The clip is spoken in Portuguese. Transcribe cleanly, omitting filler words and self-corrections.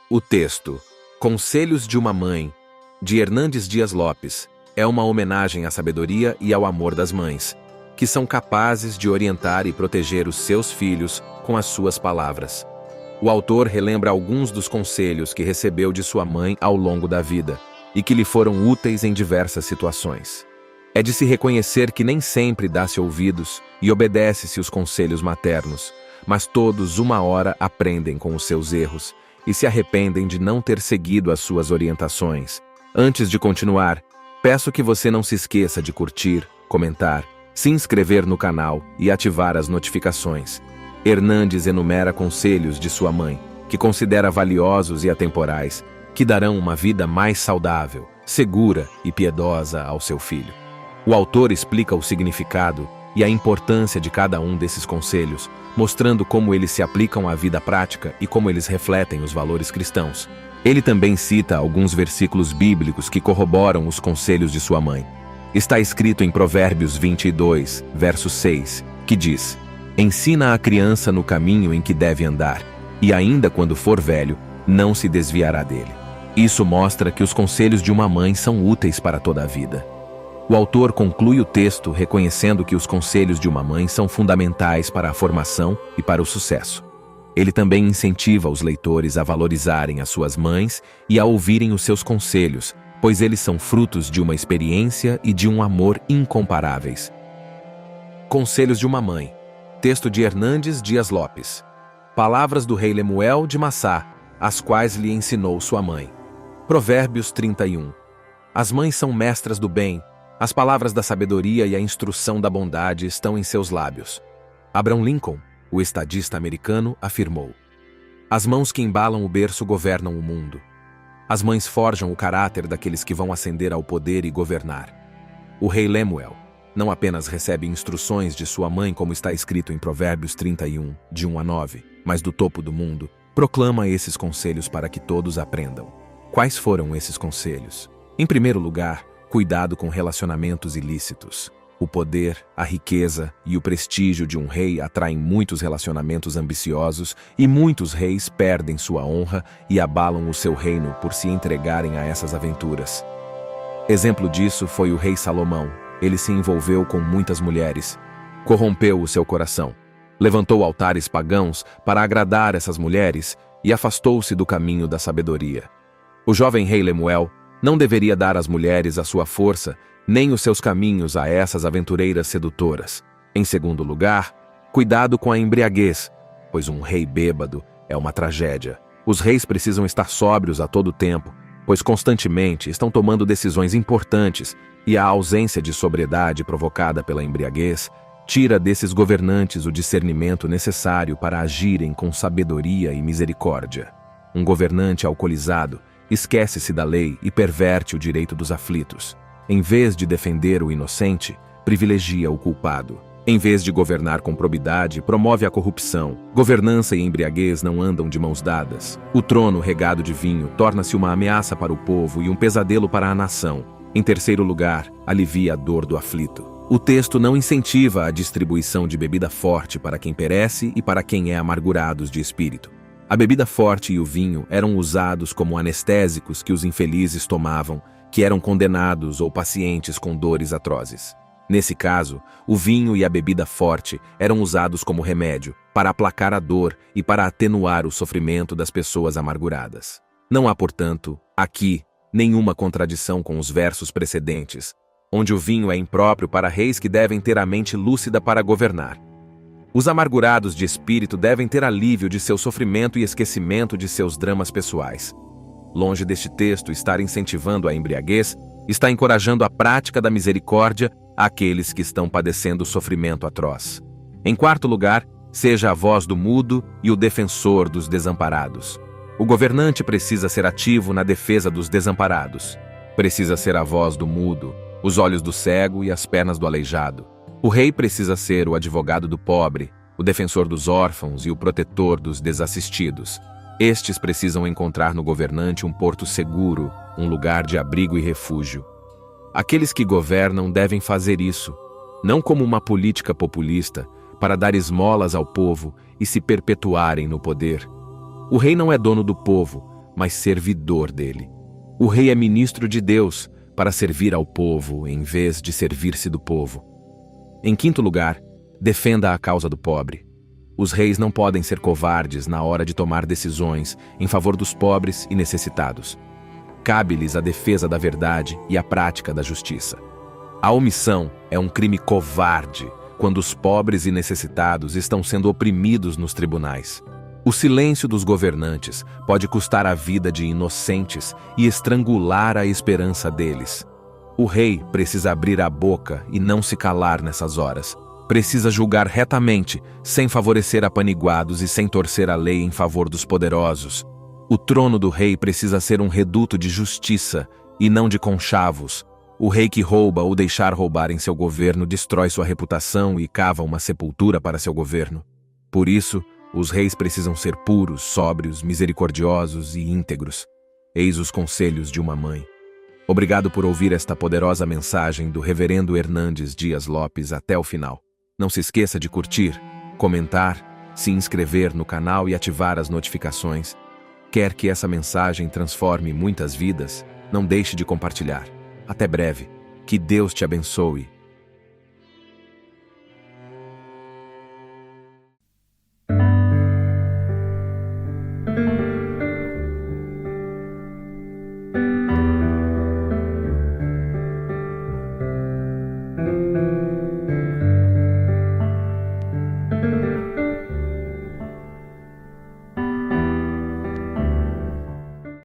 O texto Conselhos de uma Mãe, de Hernandes Dias Lopes, é uma homenagem à sabedoria e ao amor das mães, que são capazes de orientar e proteger os seus filhos com as suas palavras. O autor relembra alguns dos conselhos que recebeu de sua mãe ao longo da vida e que lhe foram úteis em diversas situações. É de se reconhecer que nem sempre dá-se ouvidos e obedece-se os conselhos maternos, mas todos uma hora aprendem com os seus erros e se arrependem de não ter seguido as suas orientações. Antes de continuar, peço que você não se esqueça de curtir, comentar, se inscrever no canal e ativar as notificações. Hernandes enumera conselhos de sua mãe, que considera valiosos e atemporais, que darão uma vida mais saudável, segura e piedosa ao seu filho. O autor explica o significado e a importância de cada um desses conselhos, mostrando como eles se aplicam à vida prática e como eles refletem os valores cristãos. Ele também cita alguns versículos bíblicos que corroboram os conselhos de sua mãe. Está escrito em Provérbios 22, verso 6, que diz: "Ensina a criança no caminho em que deve andar, e ainda quando for velho, não se desviará dele." Isso mostra que os conselhos de uma mãe são úteis para toda a vida. O autor conclui o texto reconhecendo que os conselhos de uma mãe são fundamentais para a formação e para o sucesso. Ele também incentiva os leitores a valorizarem as suas mães e a ouvirem os seus conselhos, pois eles são frutos de uma experiência e de um amor incomparáveis. Conselhos de uma Mãe. Texto de Hernandes Dias Lopes. Palavras do rei Lemuel de Massá, as quais lhe ensinou sua mãe. Provérbios 31. As mães são mestras do bem, as palavras da sabedoria e a instrução da bondade estão em seus lábios. Abraham Lincoln, o estadista americano, afirmou: "As mãos que embalam o berço governam o mundo. As mães forjam o caráter daqueles que vão ascender ao poder e governar." O rei Lemuel não apenas recebe instruções de sua mãe, como está escrito em Provérbios 31, de 1 a 9, mas do topo do mundo, proclama esses conselhos para que todos aprendam. Quais foram esses conselhos? Em primeiro lugar, cuidado com relacionamentos ilícitos. O poder, a riqueza e o prestígio de um rei atraem muitos relacionamentos ambiciosos e muitos reis perdem sua honra e abalam o seu reino por se entregarem a essas aventuras. Exemplo disso foi o rei Salomão. Ele se envolveu com muitas mulheres, corrompeu o seu coração, levantou altares pagãos para agradar essas mulheres e afastou-se do caminho da sabedoria. O jovem rei Lemuel não deveria dar às mulheres a sua força, nem os seus caminhos a essas aventureiras sedutoras. Em segundo lugar, cuidado com a embriaguez, pois um rei bêbado é uma tragédia. Os reis precisam estar sóbrios a todo tempo, pois constantemente estão tomando decisões importantes e a ausência de sobriedade provocada pela embriaguez tira desses governantes o discernimento necessário para agirem com sabedoria e misericórdia. Um governante alcoolizado esquece-se da lei e perverte o direito dos aflitos. Em vez de defender o inocente, privilegia o culpado. Em vez de governar com probidade, promove a corrupção. Governança e embriaguez não andam de mãos dadas. O trono regado de vinho torna-se uma ameaça para o povo e um pesadelo para a nação. Em terceiro lugar, alivia a dor do aflito. O texto não incentiva a distribuição de bebida forte para quem perece e para quem é amargurados de espírito. A bebida forte e o vinho eram usados como anestésicos que os infelizes tomavam, que eram condenados ou pacientes com dores atrozes. Nesse caso, o vinho e a bebida forte eram usados como remédio, para aplacar a dor e para atenuar o sofrimento das pessoas amarguradas. Não há, portanto, aqui, nenhuma contradição com os versos precedentes, onde o vinho é impróprio para reis que devem ter a mente lúcida para governar. Os amargurados de espírito devem ter alívio de seu sofrimento e esquecimento de seus dramas pessoais. Longe deste texto estar incentivando a embriaguez, está encorajando a prática da misericórdia àqueles que estão padecendo sofrimento atroz. Em quarto lugar, seja a voz do mudo e o defensor dos desamparados. O governante precisa ser ativo na defesa dos desamparados. Precisa ser a voz do mudo, os olhos do cego e as pernas do aleijado. O rei precisa ser o advogado do pobre, o defensor dos órfãos e o protetor dos desassistidos. Estes precisam encontrar no governante um porto seguro, um lugar de abrigo e refúgio. Aqueles que governam devem fazer isso, não como uma política populista, para dar esmolas ao povo e se perpetuarem no poder. O rei não é dono do povo, mas servidor dele. O rei é ministro de Deus para servir ao povo em vez de servir-se do povo. Em quinto lugar, defenda a causa do pobre. Os reis não podem ser covardes na hora de tomar decisões em favor dos pobres e necessitados. Cabe-lhes a defesa da verdade e a prática da justiça. A omissão é um crime covarde quando os pobres e necessitados estão sendo oprimidos nos tribunais. O silêncio dos governantes pode custar a vida de inocentes e estrangular a esperança deles. O rei precisa abrir a boca e não se calar nessas horas. Precisa julgar retamente, sem favorecer apaniguados e sem torcer a lei em favor dos poderosos. O trono do rei precisa ser um reduto de justiça e não de conchavos. O rei que rouba ou deixar roubar em seu governo destrói sua reputação e cava uma sepultura para seu governo. Por isso, os reis precisam ser puros, sóbrios, misericordiosos e íntegros. Eis os conselhos de uma mãe. Obrigado por ouvir esta poderosa mensagem do Reverendo Hernandes Dias Lopes até o final. Não se esqueça de curtir, comentar, se inscrever no canal e ativar as notificações. Quer que essa mensagem transforme muitas vidas? Não deixe de compartilhar. Até breve. Que Deus te abençoe.